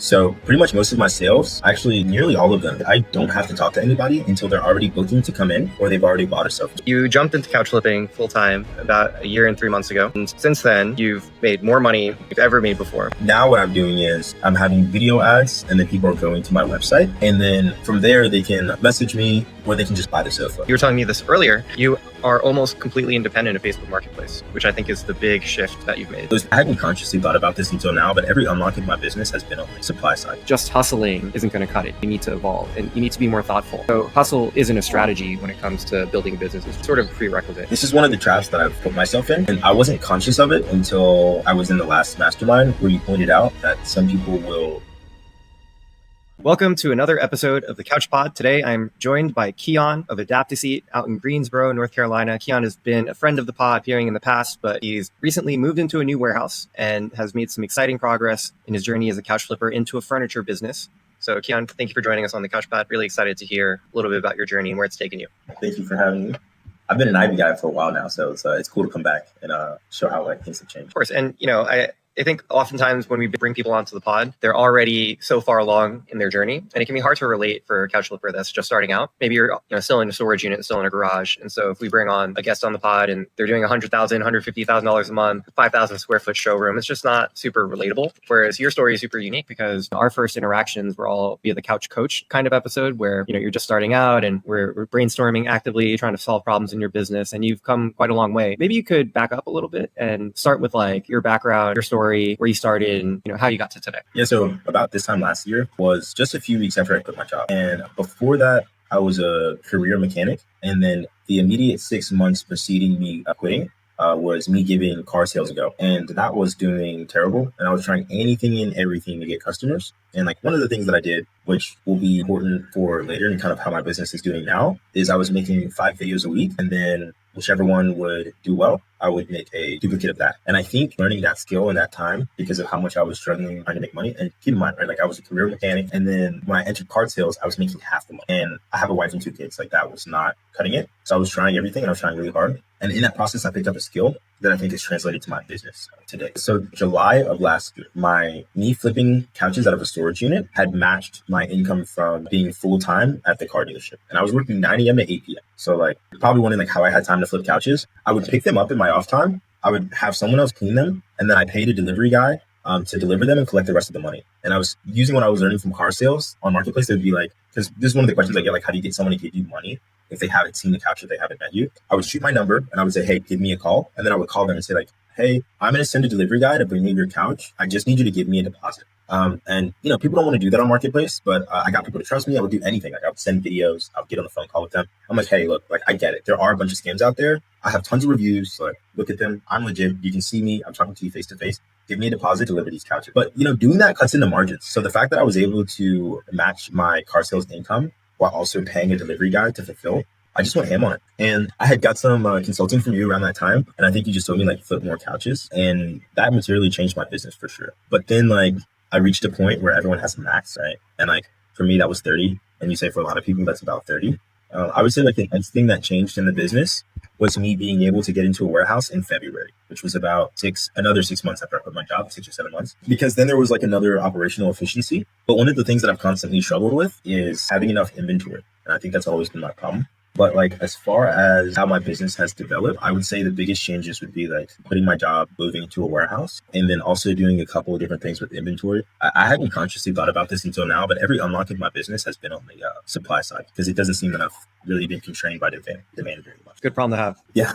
So pretty much most of my sales, actually nearly all of them, I don't have to talk to anybody until they're already booking to come in or they've already bought a stuff. You jumped into couch flipping full time about a year and 3 months ago. And since then, you've made more money than you've ever made before. Now what I'm doing is I'm having video ads and then people are going to my website. And then from there, they can message me or they can just buy the sofa. You were telling me this earlier. You are almost completely independent of Facebook Marketplace, which I think is the big shift that you've made. I hadn't consciously thought about this until now, but every unlock of my business has been on the supply side. Just hustling isn't going to cut it. You need to evolve and you need to be more thoughtful. So hustle isn't a strategy when it comes to building a business. It's sort of a prerequisite. This is one of the traps that I've put myself in, and I wasn't conscious of it until I was in the last mastermind where you pointed out that some people will. Welcome to another episode of the Couch Pod. Today, I'm joined by Keon of AdaptiSeat out in Greensboro, North Carolina. Keon has been a friend of the pod appearing in the past, but he's recently moved into a new warehouse and has made some exciting progress in his journey as a couch flipper into a furniture business. So Keon, thank you for joining us on the Couch Pod. Really excited to hear a little bit about your journey and where it's taken you. Thank you for having me. I've been an Ivy guy for a while now, so it's cool to come back and show how things have changed. Of course, and I think oftentimes when we bring people onto the pod, they're already so far along in their journey, and it can be hard to relate for a couch flipper that's just starting out. Maybe you're still in a storage unit, still in a garage, and so if we bring on a guest on the pod and they're doing $100,000, $150,000 a month, 5,000 square foot showroom, it's just not super relatable. Whereas your story is super unique because our first interactions were all via the couch coach kind of episode where you're just starting out and we're brainstorming actively, trying to solve problems in your business, and you've come quite a long way. Maybe you could back up a little bit and start with like your background, your story, where you started, and how you got to today. Yeah, so about this time last year was just a few weeks after I quit my job. And before that, I was a career mechanic. And then the immediate 6 months preceding me quitting was me giving car sales a go. And that was doing terrible. And I was trying anything and everything to get customers. And like one of the things that I did, which will be important for later and kind of how my business is doing now, is I was making 5 videos a week. And then whichever one would do well, I would make a duplicate of that. And I think learning that skill in that time because of how much I was struggling trying to make money. And keep in mind, right, like I was a career mechanic. And then when I entered car sales, I was making half the money. And I have a wife and 2 kids. Like that was not cutting it. So I was trying everything and I was trying really hard. And in that process, I picked up a skill that I think is translated to my business today. So July of last year, me flipping couches out of a storage unit had matched my income from being full-time at the car dealership. And I was working 9 a.m. to 8 p.m. So like probably wondering like how I had time to flip couches. I would pick them up in my off time. I would have someone else clean them. And then I paid a delivery guy to deliver them and collect the rest of the money. And I was using what I was learning from car sales on Marketplace. They would be like, because this is one of the questions I get, like, how do you get someone to give you money if they haven't seen the couch, if they haven't met you? I would shoot my number and I would say, hey, give me a call. And then I would call them and say like, hey, I'm going to send a delivery guy to bring me your couch. I just need you to give me a deposit. And people don't want to do that on Marketplace, but I got people to trust me. I would do anything. Like I would send videos. I would get on the phone call with them. I'm like, hey, look, like I get it. There are a bunch of scams out there. I have tons of reviews. So like, look at them. I'm legit. You can see me. I'm talking to you face to face. Give me a deposit, deliver these couches. But, doing that cuts into margins. So the fact that I was able to match my car sales income while also paying a delivery guy to fulfill, I just went ham on it. And I had got some consulting from you around that time. And I think you just told me like flip more couches. And that materially changed my business for sure. But then like I reached a point where everyone has a max, right? And like for me, that was 30. And you say for a lot of people, that's about 30. I would say like the next thing that changed in the business was me being able to get into a warehouse in February, which was about another 6 months after I quit my job, 6 or 7 months, because then there was like another operational efficiency. But one of the things that I've constantly struggled with is having enough inventory. And I think that's always been my problem. But like as far as how my business has developed, I would say the biggest changes would be like quitting my job, moving into a warehouse, and then also doing a couple of different things with inventory. I hadn't consciously thought about this until now, but every unlock of my business has been on the supply side because it doesn't seem that I've really been constrained by demand very much. Good problem to have. Yeah.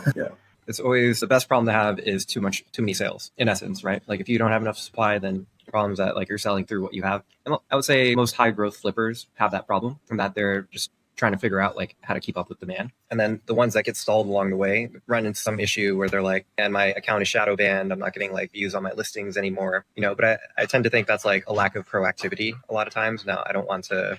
It's always the best problem to have is too many sales in essence, right? Like if you don't have enough supply, then the problem is that like you're selling through what you have. And I would say most high growth flippers have that problem from that they're just trying to figure out like how to keep up with demand. And then the ones that get stalled along the way run into some issue where they're like, and my account is shadow banned. I'm not getting like views on my listings anymore, but I tend to think that's like a lack of proactivity a lot of times. Now, I don't want to,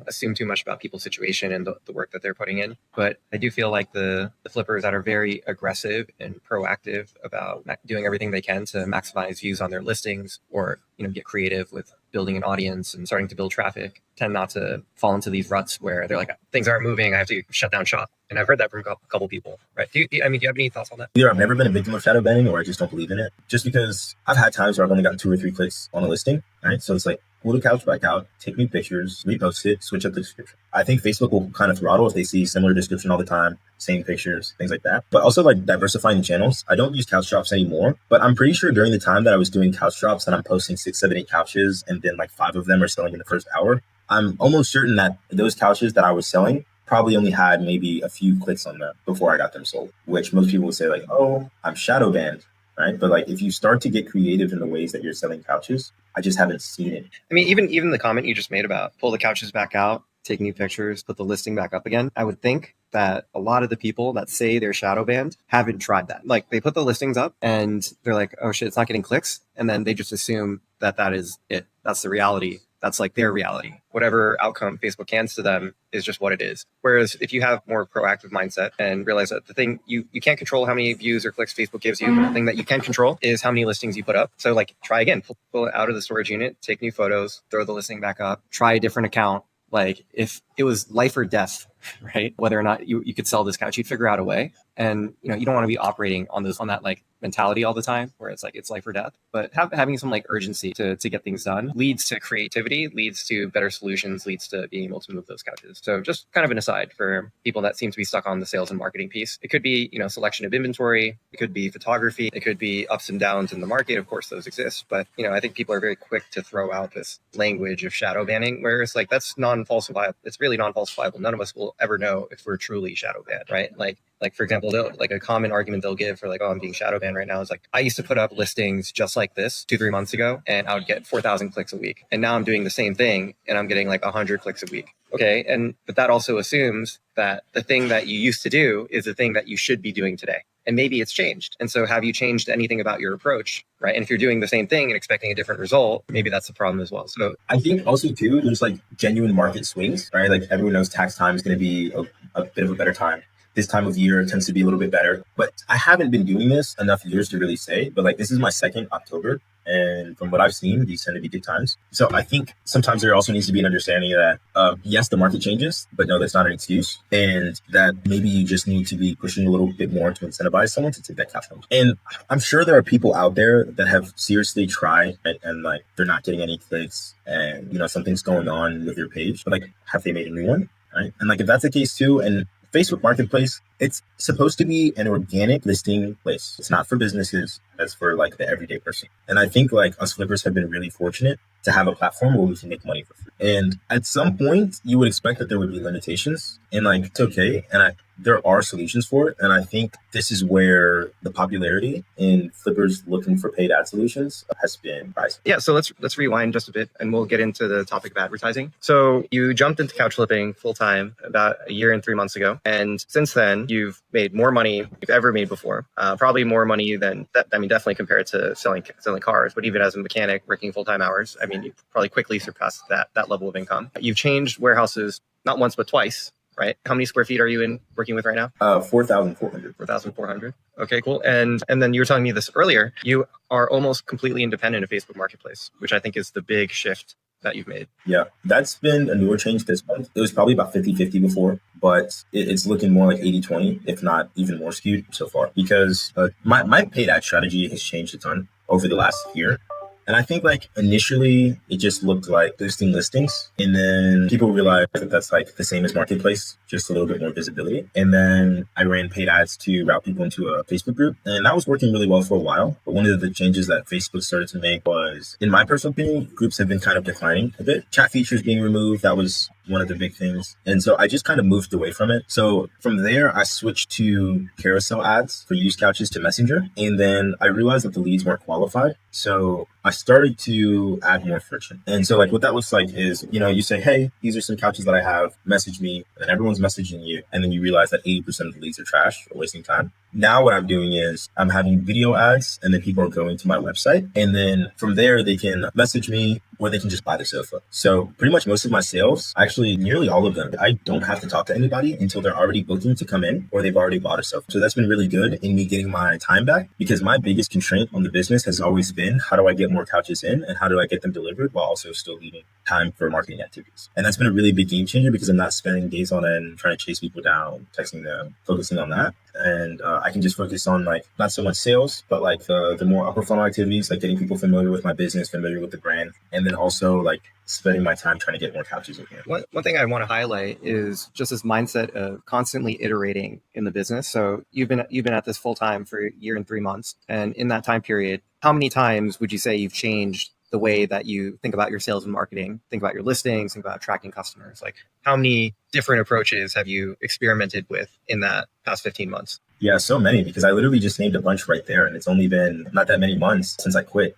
assume too much about people's situation and the work that they're putting in. But I do feel like the flippers that are very aggressive and proactive about doing everything they can to maximize views on their listings or, get creative with building an audience and starting to build traffic tend not to fall into these ruts where they're like, things aren't moving. I have to shut down shop. And I've heard that from a couple people, right? Do you have any thoughts on that? Either I've never been a victim of shadow banning or I just don't believe in it. Just because I've had times where I've only gotten 2 or 3 clicks on a listing, right? So it's like, pull the couch back out, take new pictures, repost it, switch up the description. I think Facebook will kind of throttle if they see similar description all the time, same pictures, things like that. But also like diversifying channels. I don't use couch drops anymore, but I'm pretty sure during the time that I was doing couch drops and I'm posting 6, 7, 8 couches and then like 5 of them are selling in the first hour, I'm almost certain that those couches that I was selling probably only had maybe a few clicks on them before I got them sold, which most people would say like, oh, I'm shadow banned, right? But like if you start to get creative in the ways that you're selling couches, I just haven't seen it. I mean, even the comment you just made about pull the couches back out, take new pictures, put the listing back up again, I would think that a lot of the people that say they're shadow banned haven't tried that. Like they put the listings up and they're like, oh shit, it's not getting clicks. And then they just assume that that is it. That's the reality. That's like their reality. Whatever outcome Facebook hands to them is just what it is. Whereas if you have more proactive mindset and realize that the thing you can't control how many views or clicks Facebook gives you, the thing that you can control is how many listings you put up. So like try again, pull it out of the storage unit, take new photos, throw the listing back up, try a different account. Like if it was life or death, right? Whether or not you could sell this couch, you'd figure out a way. And you don't want to be operating on that like mentality all the time where it's like it's life or death. But having some like urgency to get things done leads to creativity, leads to better solutions, leads to being able to move those couches. So just kind of an aside for people that seem to be stuck on the sales and marketing piece. It could be, selection of inventory, it could be photography, it could be ups and downs in the market. Of course, those exist. But I think people are very quick to throw out this language of shadow banning, where it's like that's non-falsifiable. It's really non-falsifiable. None of us will ever know if we're truly shadow banned, right? Like for example, like a common argument they'll give for like, oh, I'm being shadow banned right now is like, I used to put up listings just like this 2-3 months ago, and I would get 4,000 clicks a week. And now I'm doing the same thing and I'm getting like 100 clicks a week. Okay. But that also assumes that the thing that you used to do is the thing that you should be doing today. And maybe it's changed. And so have you changed anything about your approach, right? And if you're doing the same thing and expecting a different result, maybe that's the problem as well. So I think also too, there's like genuine market swings, right? Like everyone knows tax time is going to be a bit of a better time. This time of year tends to be a little bit better, but I haven't been doing this enough years to really say, but like this is my second October. And from what I've seen, these tend to be good times. So I think sometimes there also needs to be an understanding that, yes, the market changes, but no, that's not an excuse. And that maybe you just need to be pushing a little bit more to incentivize someone to take that cash flow. And I'm sure there are people out there that have seriously tried and like they're not getting any clicks and, something's going on with your page, but like, have they made a new one? Right. And like, if that's the case too, and Facebook Marketplace, it's supposed to be an organic listing place. It's not for businesses. It's for like the everyday person. And I think like us flippers have been really fortunate to have a platform where we can make money for free. And at some point, you would expect that there would be limitations, and like it's okay. And there are solutions for it. And I think this is where the popularity in flippers looking for paid ad solutions has been rising. Yeah, so let's rewind just a bit and we'll get into the topic of advertising. So you jumped into couch flipping full time about a year and 3 months ago. And since then, you've made more money you've ever made before. Probably more money than that. I mean, definitely compared to selling cars, but even as a mechanic working full-time hours, I mean, you probably quickly surpassed that level of income. You've changed warehouses not once, but twice. Right? How many square feet are you working with right now? 4,400. 4,400. Okay, cool. And then you were telling me this earlier. You are almost completely independent of Facebook Marketplace, which I think is the big shift that you've made. Yeah, that's been a newer change this month. It was probably about 50-50 before, but it's looking more like 80-20, if not even more skewed so far, because my paid ad strategy has changed a ton over the last year. And I think like initially it just looked like boosting listings. And then people realized that that's like the same as marketplace, just a little bit more visibility. And then I ran paid ads to route people into a Facebook group. And that was working really well for a while. But one of the changes that Facebook started to make was, in my personal opinion, groups have been kind of declining a bit. Chat features being removed, that was one of the big things. And so I just kind of moved away from it. So from there, I switched to carousel ads for used couches to Messenger. And then I realized that the leads weren't qualified. So I started to add more friction. And so like what that looks like is, you say, hey, these are some couches that I have, message me, and everyone's messaging you. And then you realize that 80% of the leads are trash or wasting time. Now what I'm doing is I'm having video ads, and then people are going to my website. And then from there, they can message me or they can just buy the sofa. So pretty much most of my sales, actually nearly all of them, I don't have to talk to anybody until they're already booking to come in or they've already bought a sofa. So that's been really good in me getting my time back, because my biggest constraint on the business has always been, how do I get more couches in and how do I get them delivered while also still leaving time for marketing activities? And that's been a really big game changer, because I'm not spending days on end trying to chase people down, texting them, focusing on that. And I can just focus on like not so much sales, but like the more upper funnel activities, like getting people familiar with my business, familiar with the brand. And then also like spending my time trying to get more couches in here. One thing I want to highlight is just this mindset of constantly iterating in the business. So you've been at this full time for a year and 3 months, and in that time period, how many times would you say you've changed the way that you think about your sales and marketing, think about your listings, think about tracking customers? Like, how many different approaches have you experimented with in that past 15 months? Yeah, so many, because I literally just named a bunch right there, and it's only been not that many months since I quit,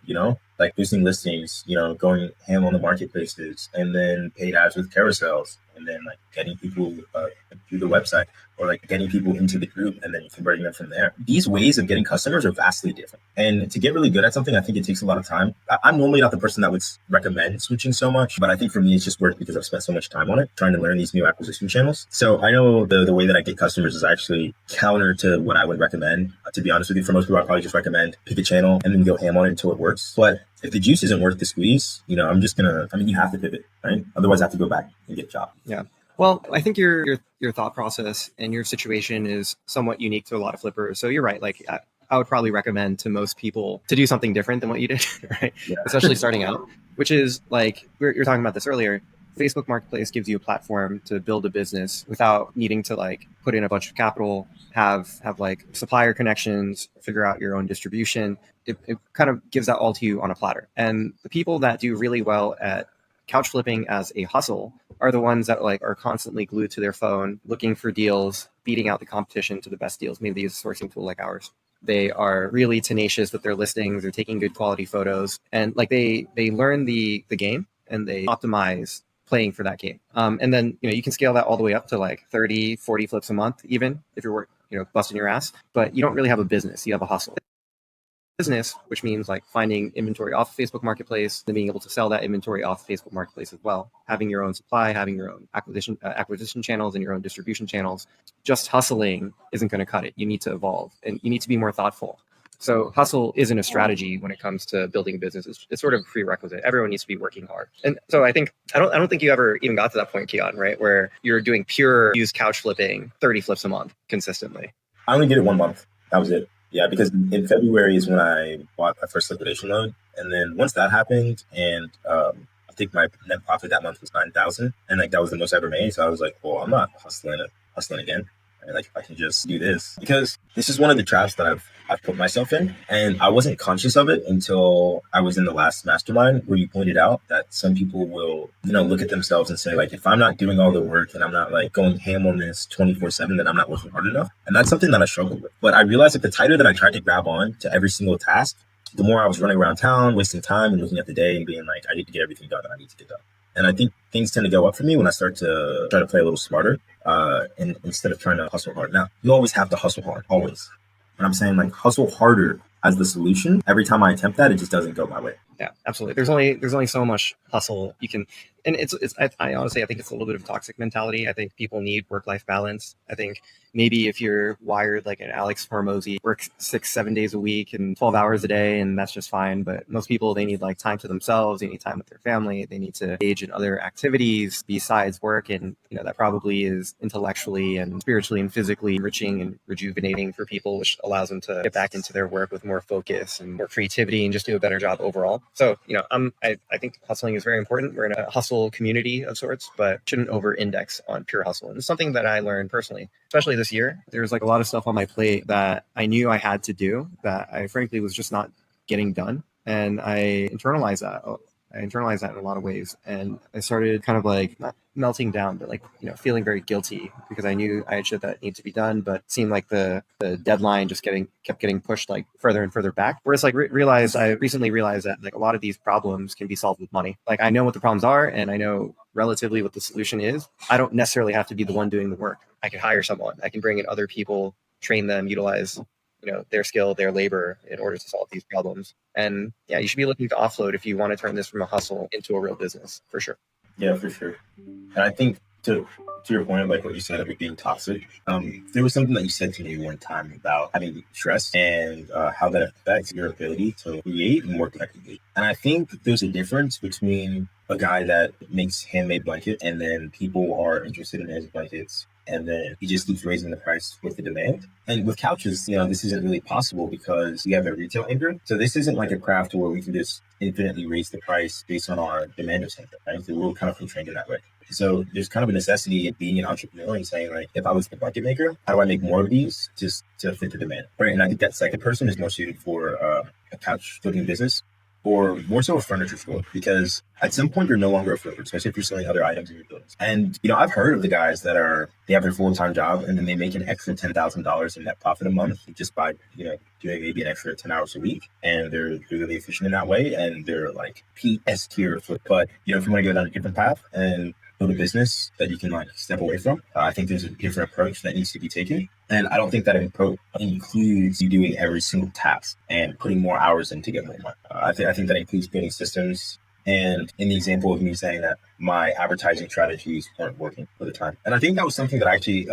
like boosting listings, going ham on the marketplaces, and then paid ads with carousels, and then like getting people through the website, or like getting people into the group and then converting them from there. These ways of getting customers are vastly different. And to get really good at something, I think it takes a lot of time. I'm normally not the person that would recommend switching so much, but I think for me, it's just worked because I've spent so much time on it, trying to learn these new acquisition channels. So I know the way that I get customers is actually counter to what I would recommend. To be honest with you, for most people, I'd probably just recommend pick a channel and then go ham on it until it works. But if the juice isn't worth the squeeze, you have to pivot, right? Otherwise I have to go back and get a job. Yeah. Well, I think your thought process and your situation is somewhat unique to a lot of flippers. So you're right. Like, I would probably recommend to most people to do something different than what you did, right? Yeah. Especially starting out, which is like, you're talking about this earlier. Facebook Marketplace gives you a platform to build a business without needing to like put in a bunch of capital, have like supplier connections, figure out your own distribution. It kind of gives that all to you on a platter. And the people that do really well at couch flipping as a hustle are the ones that like are constantly glued to their phone, looking for deals, beating out the competition to the best deals. Maybe they use a sourcing tool like ours. They are really tenacious with their listings. They're taking good quality photos, and like they learn the game and they optimize playing for that game. And then, you can scale that all the way up to like 30, 40 flips a month, even if you're busting your ass, but you don't really have a business. You have a hustle business, which means like finding inventory off Facebook Marketplace, then being able to sell that inventory off Facebook Marketplace as well. Having your own supply, having your own acquisition channels and your own distribution channels. Just hustling isn't going to cut it. You need to evolve and you need to be more thoughtful. So hustle isn't a strategy when it comes to building a business. It's sort of a prerequisite. Everyone needs to be working hard. And so I don't think you ever even got to that point, Keon, right? Where you're doing pure used couch flipping, 30 flips a month consistently. I only did it 1 month. That was it. Yeah, because in February is when I bought my first liquidation loan. And then once that happened, and I think my net profit that month was 9,000, and like that was the most I ever made. So I was like, well, I'm not hustling again. And like, if I can just do this, because this is one of the traps that I've put myself in, and I wasn't conscious of it until I was in the last mastermind, where you pointed out that some people will, look at themselves and say like, if I'm not doing all the work and I'm not like going ham on this 24/7, then I'm not working hard enough. And that's something that I struggle with. But I realized that the tighter that I tried to grab on to every single task, the more I was running around town, wasting time and looking at the day and being like, I need to get everything done that I need to get done. And I think things tend to go up for me when I start to try to play a little smarter, and instead of trying to hustle hard. Now, you always have to hustle hard, always. But I'm saying like hustle harder as the solution. Every time I attempt that, it just doesn't go my way. Yeah, absolutely. There's only so much hustle you can, and I honestly, I think it's a little bit of a toxic mentality. I think people need work-life balance. I think maybe if you're wired like an Alex Hormozy, work 6-7 days a week and 12 hours a day, and that's just fine. But most people, they need like time to themselves. They need time with their family. They need to engage in other activities besides work. And, that probably is intellectually and spiritually and physically enriching and rejuvenating for people, which allows them to get back into their work with more focus and more creativity and just do a better job overall. So, I think hustling is very important. We're in a hustle community of sorts, but shouldn't over index on pure hustle. And it's something that I learned personally, especially this year. There's like a lot of stuff on my plate that I knew I had to do that I frankly was just not getting done. And I internalized that. in a lot of ways. And I started kind of like not melting down, but like, feeling very guilty because I knew I had shit that needed to be done, but it seemed like the deadline just kept getting pushed like further and further back. Whereas like I recently realized that like a lot of these problems can be solved with money. Like I know what the problems are and I know relatively what the solution is. I don't necessarily have to be the one doing the work. I can hire someone. I can bring in other people, train them, utilize their skill, their labor in order to solve these problems. And yeah, you should be looking to offload if you want to turn this from a hustle into a real business, for sure. Yeah, for sure. And I think to your point of like what you said about being toxic, there was something that you said to me one time about having stress and how that affects your ability to create and work effectively. And I think there's a difference between a guy that makes handmade blankets and then people are interested in his blankets and then he just keeps raising the price with the demand. And with couches, this isn't really possible because we have a retail anchor. So this isn't like a craft where we can just infinitely raise the price based on our demand or something, right? So we're kind of constrained in that way. So there's kind of a necessity in being an entrepreneur and saying, like, if I was the market maker, how do I make more of these just to fit the demand, right? And I think that second person is more suited for a couch flipping business, or more so a furniture store, because at some point you're no longer a flipper, especially if you're selling other items in your buildings. And I've heard of the guys that they have their full-time job and then they make an extra $10,000 in net profit a month just by doing maybe an extra 10 hours a week, and they're really efficient in that way, and they're like PS tier flip. But if you want to go down a different path and build a business that you can like step away from, I think there's a different approach that needs to be taken. And I don't think that approach includes you doing every single task and putting more hours in to get more money. I think that includes building systems. And in the example of me saying that my advertising strategies weren't working for the time, and I think that was something that I actually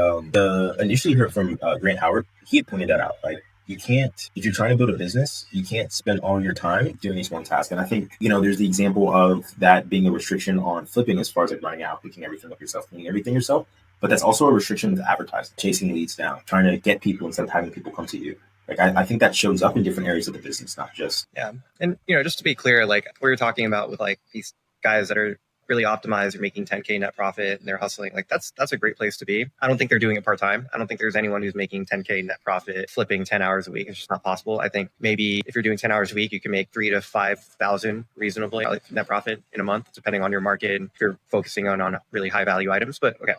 initially heard from Grant Howard. He had pointed that out. Like, you can't, if you're trying to build a business, you can't spend all your time doing these one task. And I think, there's the example of that being a restriction on flipping as far as like running out, picking everything up yourself, doing everything yourself. But that's also a restriction with advertising, chasing leads down, trying to get people instead of having people come to you. Like, I think that shows up in different areas of the business, not just. Yeah. And, just to be clear, like what you're talking about with like these guys that are really optimized or making 10K net profit and they're hustling, like that's a great place to be. I don't think they're doing it part-time. I don't think there's anyone who's making 10K net profit flipping 10 hours a week. It's just not possible. I think maybe if you're doing 10 hours a week, you can make 3,000 to 5,000 reasonably net profit in a month, depending on your market and if you're focusing on really high value items. But okay.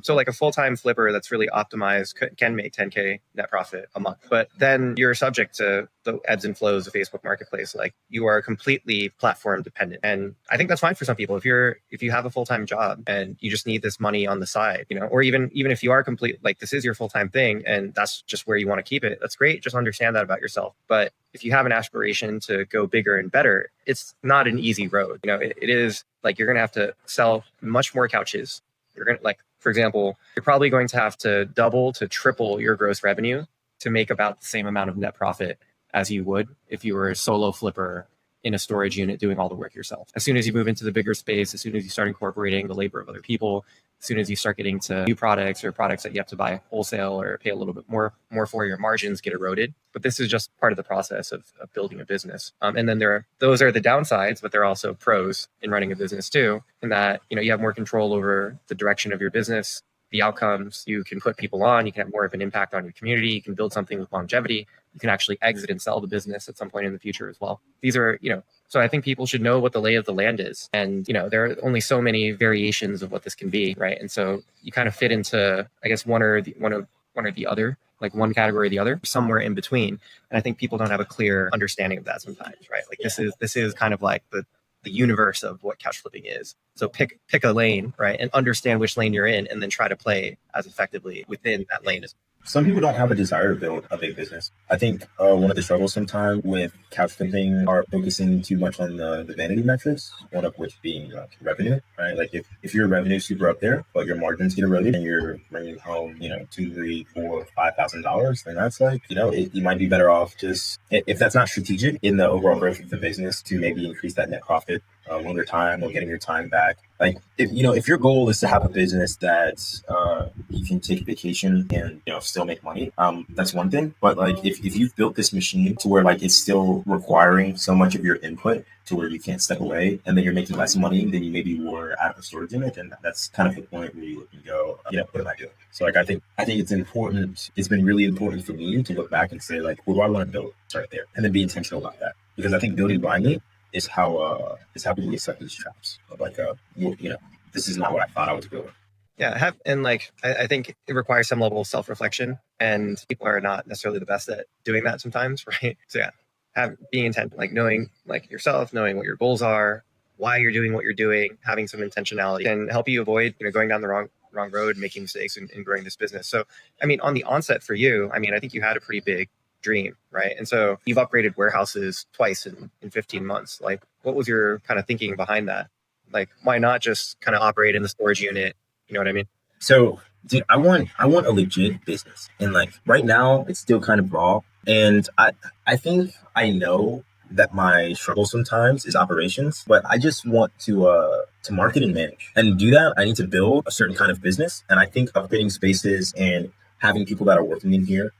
So like a full-time flipper that's really optimized can make 10K net profit a month, but then you're subject to the ebbs and flows of Facebook Marketplace. Like, you are completely platform dependent. And I think that's fine for some people. If you have a full-time job and you just need this money on the side, or even if you are like this is your full-time thing and that's just where you want to keep it, that's great. Just understand that about yourself. But if you have an aspiration to go bigger and better, it's not an easy road. It is like you're going to have to sell much more couches. You're going to, like, for example, you're probably going to have to double to triple your gross revenue to make about the same amount of net profit as you would if you were a solo flipper in a storage unit doing all the work yourself. As soon as you move into the bigger space, as soon as you start incorporating the labor of other people, as soon as you start getting to new products or products that you have to buy wholesale or pay a little bit more for, your margins get eroded. But this is just part of the process of building a business. And then those are the downsides, but there are also pros in running a business too, in that you have more control over the direction of your business, the outcomes. You can put people on, you can have more of an impact on your community, you can build something with longevity, you can actually exit and sell the business at some point in the future as well. These are, so I think people should know what the lay of the land is. And, there are only so many variations of what this can be, right? And so you kind of fit into, I guess, one or the other, like one category or the other, somewhere in between. And I think people don't have a clear understanding of that sometimes, right? Like this is kind of like the universe of what couch flipping is. So pick a lane, right? And understand which lane you're in and then try to play as effectively within that lane as well. Some people don't have a desire to build a big business. I think one of the struggles sometimes with couch flipping are focusing too much on the vanity metrics, one of which being revenue, right? Like if your revenue is super up there, but your margins get eroded and you're bringing home, $2,000, $3,000, $4,000, $5,000, then that's like, you might be better off just, if that's not strategic in the overall growth of the business, to maybe increase that net profit longer time or getting your time back. Like, if your goal is to have a business that you can take a vacation and still make money, that's one thing. But like if you've built this machine to where like it's still requiring so much of your input to where you can't step away, and then you're making less money than you maybe were at a storage unit, and that's kind of the point where you look and go, what am I doing? So like I think it's important. It's been really important for me to look back and say, like, what do I want to build? Start there, and then be intentional about that, because I think building blindly is how people get stuck in these traps of like, this is not what I thought I was doing. Yeah, I think it requires some level of self-reflection, and people are not necessarily the best at doing that sometimes, right? So yeah, being intent, like knowing like yourself, knowing what your goals are, why you're doing what you're doing, having some intentionality can help you avoid going down the wrong road, making mistakes in growing this business. So, I mean, on the onset for you, I think you had a pretty big dream, right? And so you've upgraded warehouses twice in 15 months. Like, what was your kind of thinking behind that? Like, why not just kind of operate in the storage unit? You know what I mean? So, dude, I want a legit business, and like right now it's still kind of raw. And I think I know that my struggle sometimes is operations, but I just want to to market and manage. And to do that, I need to build a certain kind of business. And I think upgrading spaces and having people that are working in here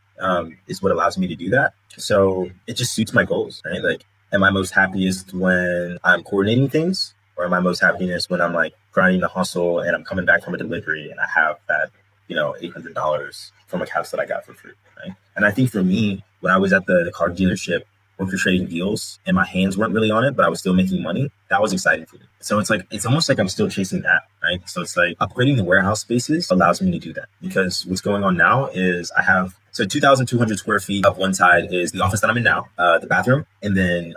is what allows me to do that. So it just suits my goals, right? Like, am I most happiest when I'm coordinating things? Or am I most happiest when I'm like grinding the hustle and I'm coming back from a delivery and I have that, $800 from a couch that I got for free, right? And I think for me, when I was at the car dealership orchestrating deals and my hands weren't really on it, but I was still making money, that was exciting for me. So it's like, it's almost like I'm still chasing that, right? So it's like upgrading the warehouse spaces allows me to do that, because what's going on now is I have 2,200 square feet. Of one side is the office that I'm in now, the bathroom, and then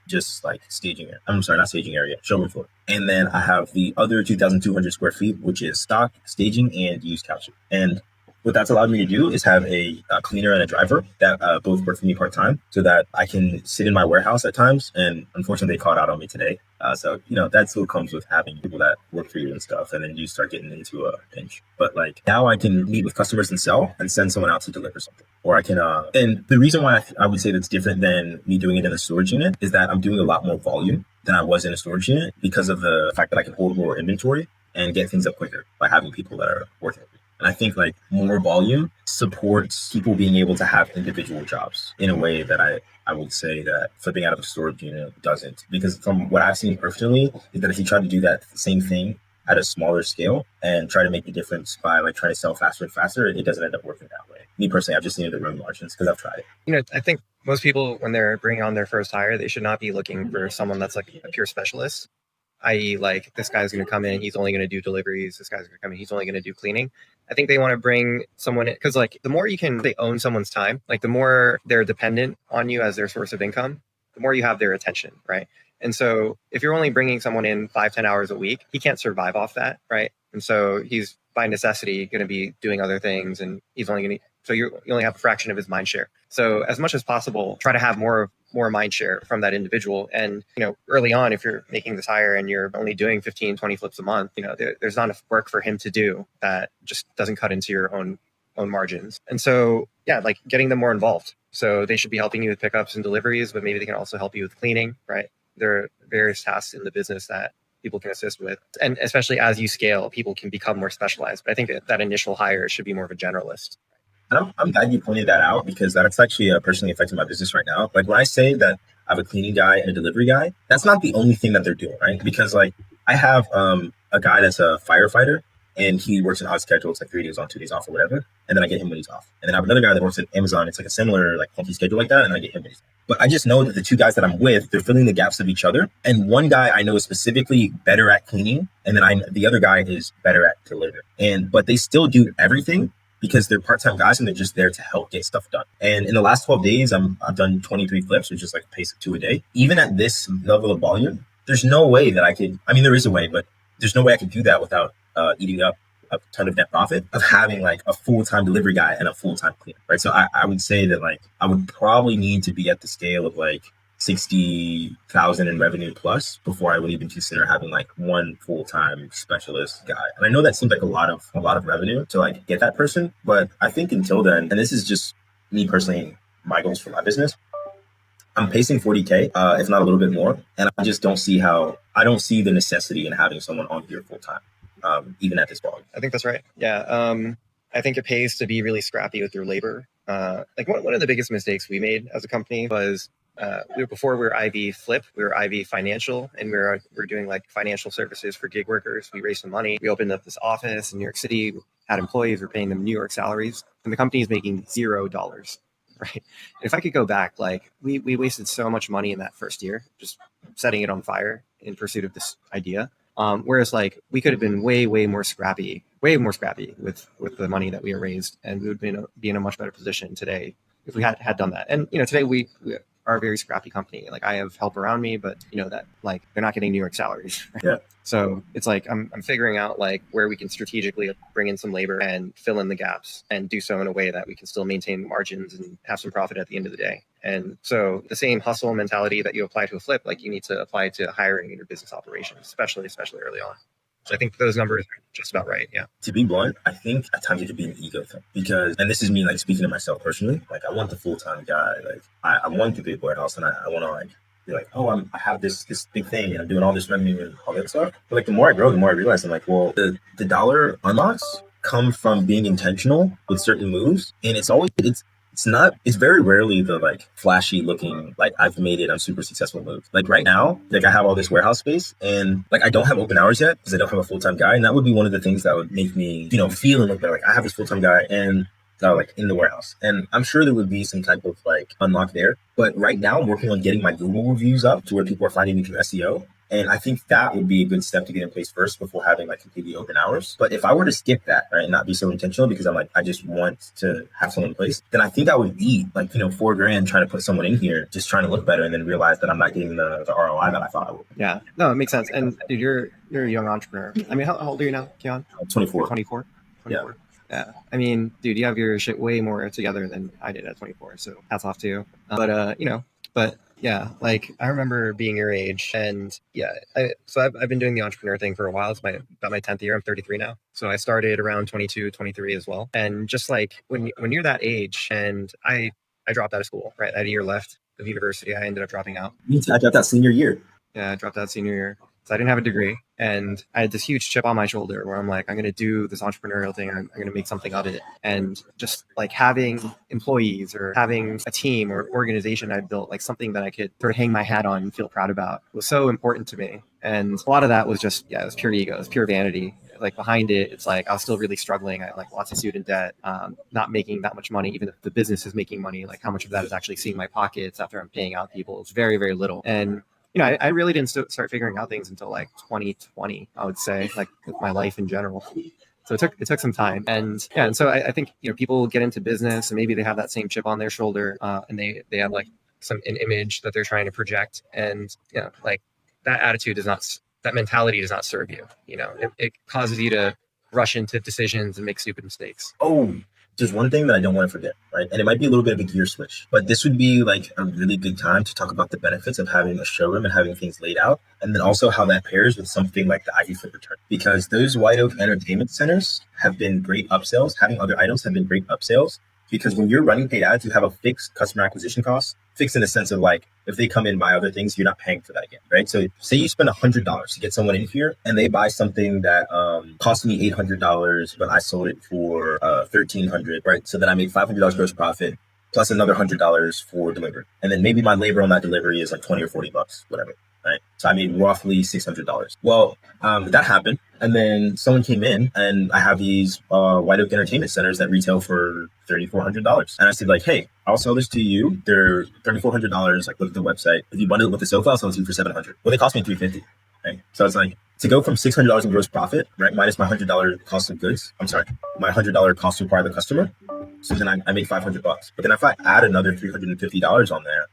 just like staging area. I'm sorry, not staging area, showroom floor. And then I have the other 2,200 square feet, which is stock, staging, and used couches. And what that's allowed me to do is have a cleaner and a driver that both work for me part time, so that I can sit in my warehouse at times. And unfortunately, they caught out on me today. So that's what comes with having people that work for you and stuff. And then you start getting into a pinch. But like now, I can meet with customers and sell, and send someone out to deliver something. Or I can. And the reason why I would say that's different than me doing it in a storage unit is that I'm doing a lot more volume than I was in a storage unit, because of the fact that I can hold more inventory and get things up quicker by having people that are working with me. And I think like more volume supports people being able to have individual jobs in a way that I would say that flipping out of a storage unit doesn't. Because from what I've seen personally, is that if you try to do that same thing at a smaller scale and try to make the difference by like trying to sell faster and faster, it doesn't end up working that way. Me personally, I've just seen it erode margins because I've tried it. I think most people, when they're bringing on their first hire, they should not be looking for someone that's like a pure specialist, i.e. like this guy's going to come in, he's only going to do deliveries. This guy's going to come in, he's only going to do cleaning. I think they want to bring someone in, because like the more they own someone's time, like the more they're dependent on you as their source of income, the more you have their attention, right? And so if you're only bringing someone in 5-10 hours a week, he can't survive off that, right? And so he's by necessity going to be doing other things, and he's only going to, so you only have a fraction of his mind share. So as much as possible, try to have more mind share from that individual. And, early on, if you're making this hire and you're only doing 15, 20 flips a month, there's not enough work for him to do that just doesn't cut into your own margins. And so, yeah, like getting them more involved. So they should be helping you with pickups and deliveries, but maybe they can also help you with cleaning, right? There are various tasks in the business that people can assist with. And especially as you scale, people can become more specialized. But I think that initial hire should be more of a generalist. And I'm glad you pointed that out, because that's actually personally affecting my business right now. Like when I say that I have a cleaning guy and a delivery guy, that's not the only thing that they're doing, right? Because like I have a guy that's a firefighter, and he works in odd schedule. It's like 3 days on, 2 days off or whatever. And then I get him when he's off. And then I have another guy that works at Amazon. It's like a similar like funky schedule like that. And I get him when he's off. But I just know that the two guys that I'm with, they're filling the gaps of each other. And one guy I know is specifically better at cleaning. And then the other guy is better at delivering. But they still do everything, because they're part-time guys and they're just there to help get stuff done. And in the last 12 days, I've done 23 flips, which is like a pace of 2 a day. Even at this level of volume, there's no way that I could, there is a way, but there's no way I could do that without eating up a ton of net profit of having like a full-time delivery guy and a full-time cleaner, right? So I would say that like I would probably need to be at the scale of like 60,000 in revenue plus before I would even consider having like one full-time specialist guy. And I know that seems like a lot of revenue to like get that person, but I think until then, and this is just me personally, my goals for my business, I'm pacing 40K, if not a little bit more. And I just don't see the necessity in having someone on here full time, even at this volume. I think that's right. Yeah. I think it pays to be really scrappy with your labor. Like one of the biggest mistakes we made as a company was before we were IV Flip, we were IV Financial, and we were doing like financial services for gig workers. We raised some money. We opened up this office in New York City, had employees, we're paying them New York salaries, and the company is making $0. Right. And if I could go back, like we wasted so much money in that first year, just setting it on fire in pursuit of this idea. Whereas like we could have been way more scrappy with the money that we raised, and we would be in a much better position today if we had done that. And today we are a very scrappy company. Like I have help around me, but that like they're not getting New York salaries. Right? Yeah. So it's like I'm figuring out like where we can strategically bring in some labor and fill in the gaps, and do so in a way that we can still maintain margins and have some profit at the end of the day. And so the same hustle mentality that you apply to a flip, like you need to apply to hiring in your business operations, especially early on. So I think those numbers are just about right. Yeah. To be blunt, I think at times it could be an ego thing, because, and this is me like speaking to myself personally, like I want the full-time guy. Like I want the big warehouse, and I want to like You're like, oh, I have this big thing and I'm doing all this revenue and all that stuff. But like the more I grow, the more I realize I'm like, well, the dollar unlocks come from being intentional with certain moves, and it's not it's very rarely the like flashy looking like I've made it, I'm super successful move. Like right now, like I have all this warehouse space and like I don't have open hours yet because I don't have a full-time guy, and that would be one of the things that would make me, feel and look better. Like I have this full-time guy and like in the warehouse. And I'm sure there would be some type of like unlock there. But right now I'm working on getting my Google reviews up to where people are finding me through SEO. And I think that would be a good step to get in place first before having like completely open hours. But if I were to skip that, right, and not be so intentional because I'm like, I just want to have someone in place, then I think I would eat like, $4,000 trying to put someone in here, just trying to look better, and then realize that I'm not getting the ROI that I thought I would. Yeah, no, it makes sense. And dude, you're a young entrepreneur. I mean, how old are you now, Keon? I'm 24. 24? 24. Yeah. I mean, dude, you have your shit way more together than I did at 24. So hats off to you. But yeah, like I remember being your age, and yeah, I've been doing the entrepreneur thing for a while. It's about my 10th year. I'm 33 now. So I started around 22, 23 as well. And just like when you're that age, and I dropped out of school, right? I had a year left of university. I ended up dropping out. I dropped that senior year. Yeah, I dropped out senior year. So I didn't have a degree, and I had this huge chip on my shoulder where I'm like, I'm going to do this entrepreneurial thing. I'm going to make something of it. And just like having employees or having a team or organization I built, like something that I could sort of hang my hat on and feel proud about, was so important to me. And a lot of that was just, it was pure ego. It was pure vanity. Like behind it, it's like I was still really struggling. I had like lots of student debt, not making that much money, even if the business is making money. Like how much of that is actually seeing my pockets after I'm paying out people? It's very, very little. And I really didn't start figuring out things until like 2020, I would say, like with my life in general. So it took some time. And yeah, and so I think, people get into business and maybe they have that same chip on their shoulder, and they have like an image that they're trying to project. And, like that that mentality does not serve you. It causes you to rush into decisions and make stupid mistakes. Oh, there's one thing that I don't want to forget, right? And it might be a little bit of a gear switch, but this would be like a really good time to talk about the benefits of having a showroom and having things laid out. And then also how that pairs with something like the Ivy Flip Return. Because those White Oak entertainment centers have been great upsells. Having other items have been great upsells. Because when you're running paid ads, you have a fixed customer acquisition cost, fixed in the sense of like, if they come in and buy other things, you're not paying for that again, right? So say you spend $100 to get someone in here and they buy something that cost me $800, but I sold it for $1,300, right? So then I made $500 gross profit plus another $100 for delivery. And then maybe my labor on that delivery is like 20 or 40 bucks, whatever. Right. So I made roughly $600. Well, that happened. And then someone came in and I have these White Oak entertainment centers that retail for $3,400. And I said like, hey, I'll sell this to you. They're $3,400. Like look at the website. If you bundle it with the sofa, I'll sell it to you for $700. Well, they cost me $350. Right. So it's like to go from $600 in gross profit, right, minus my $100 cost of goods. I'm sorry, my $100 cost to acquire the customer. So then I made $500. But then if I add another $350 on there,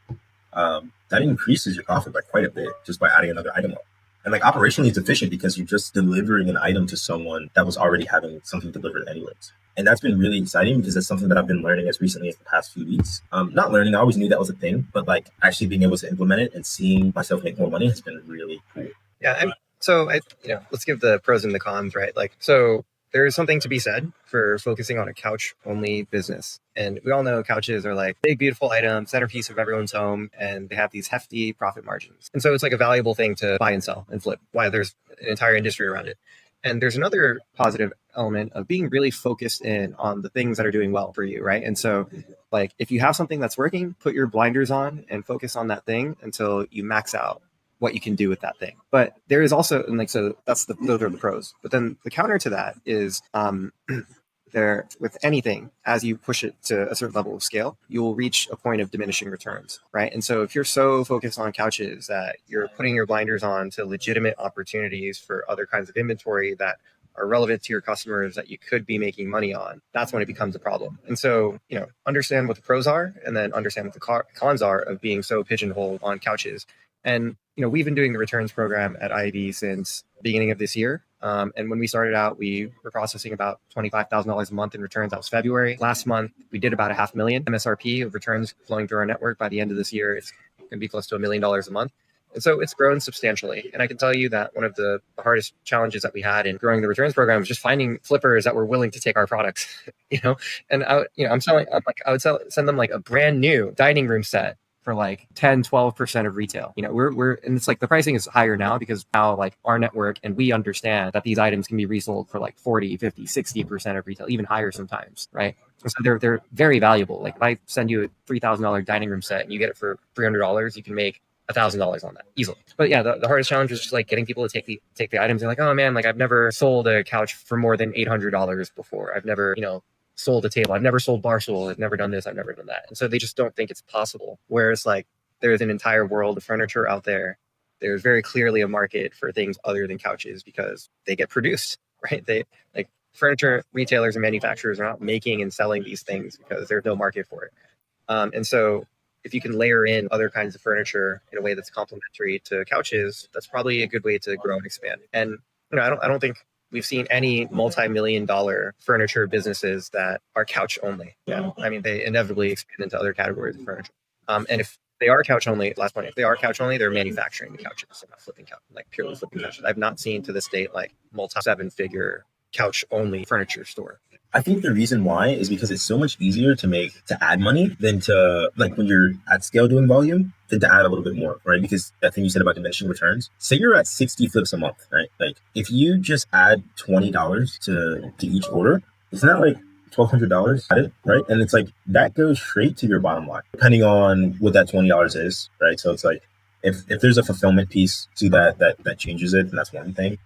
that increases your profit by quite a bit just by adding another item on. And like operationally, it's efficient because you're just delivering an item to someone that was already having something delivered anyways. And that's been really exciting because that's something that I've been learning as recently as the past few weeks. Not learning, I always knew that was a thing, but like actually being able to implement it and seeing myself make more money has been really cool. Yeah. Let's give the pros and the cons, right? Like, so there is something to be said for focusing on a couch-only business. And we all know couches are like big, beautiful items, centerpiece of everyone's home, and they have these hefty profit margins. And so it's like a valuable thing to buy and sell and flip, why there's an entire industry around it. And there's another positive element of being really focused in on the things that are doing well for you, right? And so like if you have something that's working, put your blinders on and focus on that thing until you max out what you can do with that thing. But there is also, and like, so those are the pros. But then the counter to that is there with anything, as you push it to a certain level of scale, you will reach a point of diminishing returns, right? And so if you're so focused on couches that you're putting your blinders on to legitimate opportunities for other kinds of inventory that are relevant to your customers that you could be making money on, that's when it becomes a problem. And so, understand what the pros are and then understand what the cons are of being so pigeonholed on couches. And, we've been doing the returns program at IB since the beginning of this year. And when we started out, we were processing about $25,000 a month in returns. That was February. Last month, we did about $500,000 MSRP of returns flowing through our network. By the end of this year, it's going to be close to $1 million a month. And so it's grown substantially. And I can tell you that one of the hardest challenges that we had in growing the returns program was just finding flippers that were willing to take our products, and I would send them like a brand new dining room set for like 10, 12% of retail. We're and it's like the pricing is higher now because now like our network and we understand that these items can be resold for like 40, 50, 60% of retail, even higher sometimes, right? And so they're very valuable. Like if I send you a $3,000 dining room set and you get it for $300, you can make $1,000 on that easily. But yeah, the hardest challenge is just like getting people to take the items. They're like, oh man, like I've never sold a couch for more than $800 before. I've never, sold a table. I've never sold Barstool. I've never done this. I've never done that. And so they just don't think it's possible. Whereas like there's an entire world of furniture out there. There's very clearly a market for things other than couches because they get produced, right? They like furniture retailers and manufacturers are not making and selling these things because there's no market for it. And so if you can layer in other kinds of furniture in a way that's complementary to couches, that's probably a good way to grow and expand. And I don't think we've seen any multi-million-dollar furniture businesses that are couch only. Yeah, I mean they inevitably expand into other categories of furniture. And if they are couch only, last point, if they are couch only, they're manufacturing the couches, they're not flipping couch, like purely flipping couches. I've not seen to this date like multi-seven-figure couch only furniture store. I think the reason why is because it's so much easier to add money than to, like, when you're at scale doing volume, than to add a little bit more, right? Because that thing you said about diminishing returns, say you're at 60 flips a month, right? Like if you just add $20 to each order, isn't that like $1,200 added, right? And it's like that goes straight to your bottom line, depending on what that $20 is, right? So it's like if there's a fulfillment piece to that changes it, then that's one thing.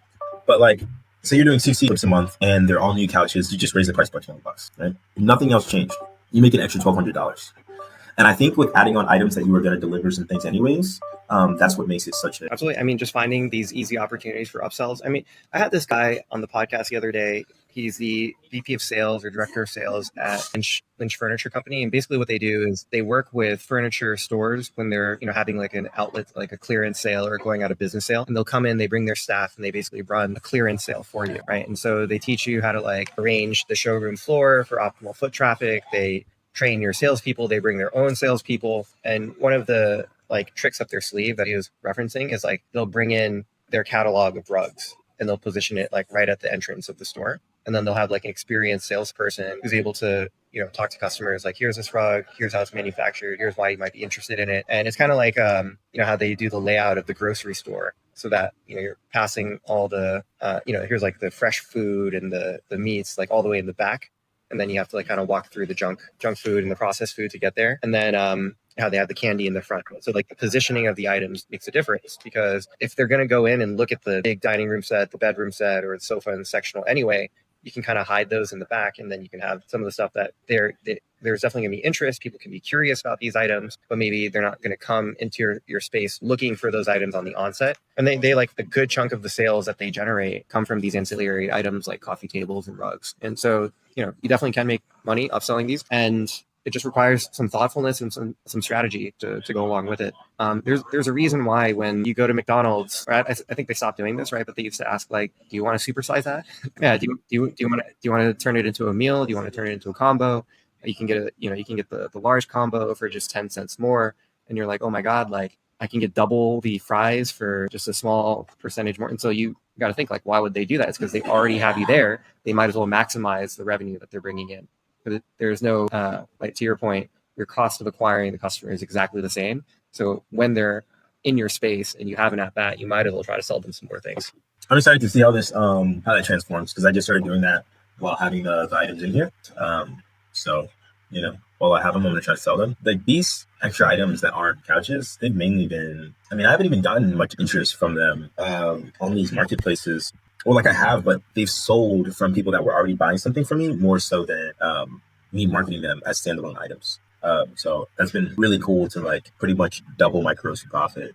But like, say you're doing 60 flips a month and they're all new couches, you just raise the price by $20, right? Nothing else changed. You make an extra $1,200. And I think with adding on items that you were going to deliver some things anyways, that's what makes it such a... Absolutely. I mean, just finding these easy opportunities for upsells. I mean, I had this guy on the podcast the other day. He's the VP of sales or director of sales at Lynch Furniture Company. And basically what they do is they work with furniture stores when they're, having like an outlet, like a clearance sale or going out of business sale. And they'll come in, they bring their staff and they basically run a clearance sale for you, right? And so they teach you how to like arrange the showroom floor for optimal foot traffic. They train your salespeople. They bring their own salespeople. And one of the like tricks up their sleeve that he was referencing is like they'll bring in their catalog of rugs and they'll position it like right at the entrance of the store. And then they'll have like an experienced salesperson who's able to, talk to customers like, here's this rug, here's how it's manufactured, here's why you might be interested in it. And it's kind of like, how they do the layout of the grocery store so that, you're passing all the, here's like the fresh food and the meats like all the way in the back. And then you have to like kind of walk through the junk food and the processed food to get there. And then how they have the candy in the front. So like the positioning of the items makes a difference because if they're going to go in and look at the big dining room set, the bedroom set, or the sofa and the sectional anyway, you can kind of hide those in the back. And then you can have some of the stuff that there's definitely going to be interest. People can be curious about these items, but maybe they're not going to come into your space looking for those items on the onset. And they like a good chunk of the sales that they generate come from these ancillary items like coffee tables and rugs. And so, you definitely can make money upselling these. And it just requires some thoughtfulness and some strategy to go along with it. There's a reason why when you go to McDonald's, right, I think they stopped doing this, right? But they used to ask like, do you want to supersize that? Yeah. Do you want to turn it into a meal? Do you want to turn it into a combo? You can get the large combo for just 10 cents more. And you're like, oh my God, like I can get double the fries for just a small percentage more. And so you got to think like, why would they do that? It's because they already have you there. They might as well maximize the revenue that they're bringing in. There's no, like to your point, your cost of acquiring the customer is exactly the same. So when they're in your space and you have an at-bat, you might as well try to sell them some more things. I'm excited to see how that transforms because I just started doing that while having the items in here. So, while I have them, I'm going to try to sell them. Like these extra items that aren't couches, they've mainly been, I haven't even gotten much interest from them on these marketplaces. Or like I have, but they've sold from people that were already buying something from me more so than me marketing them as standalone items. So that's been really cool to like pretty much double my gross profit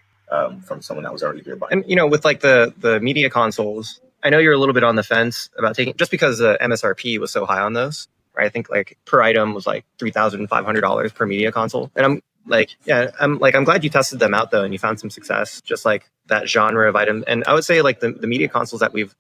from someone that was already here buying. And with like the media consoles, I know you're a little bit on the fence about taking just because the MSRP was so high on those. Right? I think like per item was like $3,500 per media console, and I'm glad you tested them out though, and you found some success, just like that genre of item. And I would say like the media consoles that we've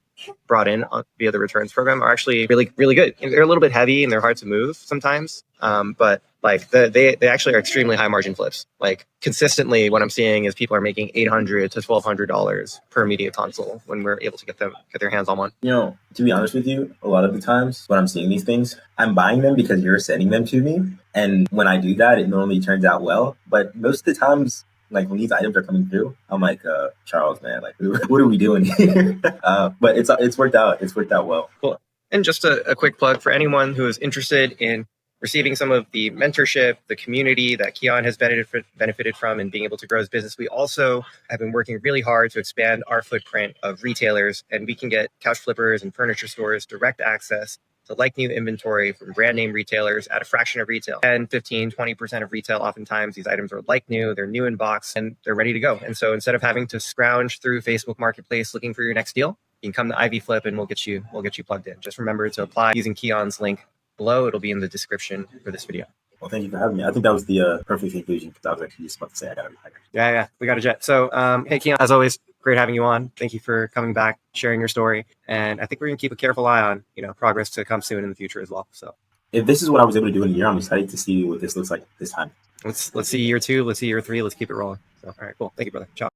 brought in via the returns program are actually really, really good. They're a little bit heavy and they're hard to move sometimes, But like they actually are extremely high margin flips. Like consistently, what I'm seeing is people are making $800 to $1,200 per media console when we're able to get their hands on one. To be honest with you, a lot of the times when I'm seeing these things, I'm buying them because you're sending them to me. And when I do that, it normally turns out well. But most of the times, like when these items are coming through, I'm like, Charles, man, like, what are we doing here? But it's worked out. It's worked out well. Cool. And just a quick plug for anyone who is interested in receiving some of the mentorship, the community that Keon has benefited from and being able to grow his business. We also have been working really hard to expand our footprint of retailers, and we can get couch flippers and furniture stores direct access to like new inventory from brand name retailers at a fraction of retail. 10, 15, 20% of retail. Oftentimes these items are like new, they're new in box, and they're ready to go. And so instead of having to scrounge through Facebook Marketplace looking for your next deal, you can come to Ivy Flip and we'll get you plugged in. Just remember to apply using Keon's link below. It'll be in the description for this video. Well, thank you for having me. I think that was the perfect conclusion because I was actually just about to say I got to retire. Yeah, we got a jet. So, hey, Keon, as always, great having you on. Thank you for coming back, sharing your story. And I think we're going to keep a careful eye on, progress to come soon in the future as well. So if this is what I was able to do in a year, I'm excited to see what this looks like this time. let's see year 2. Let's see year 3. Let's keep it rolling. So, all right, cool. Thank you, brother. Ciao.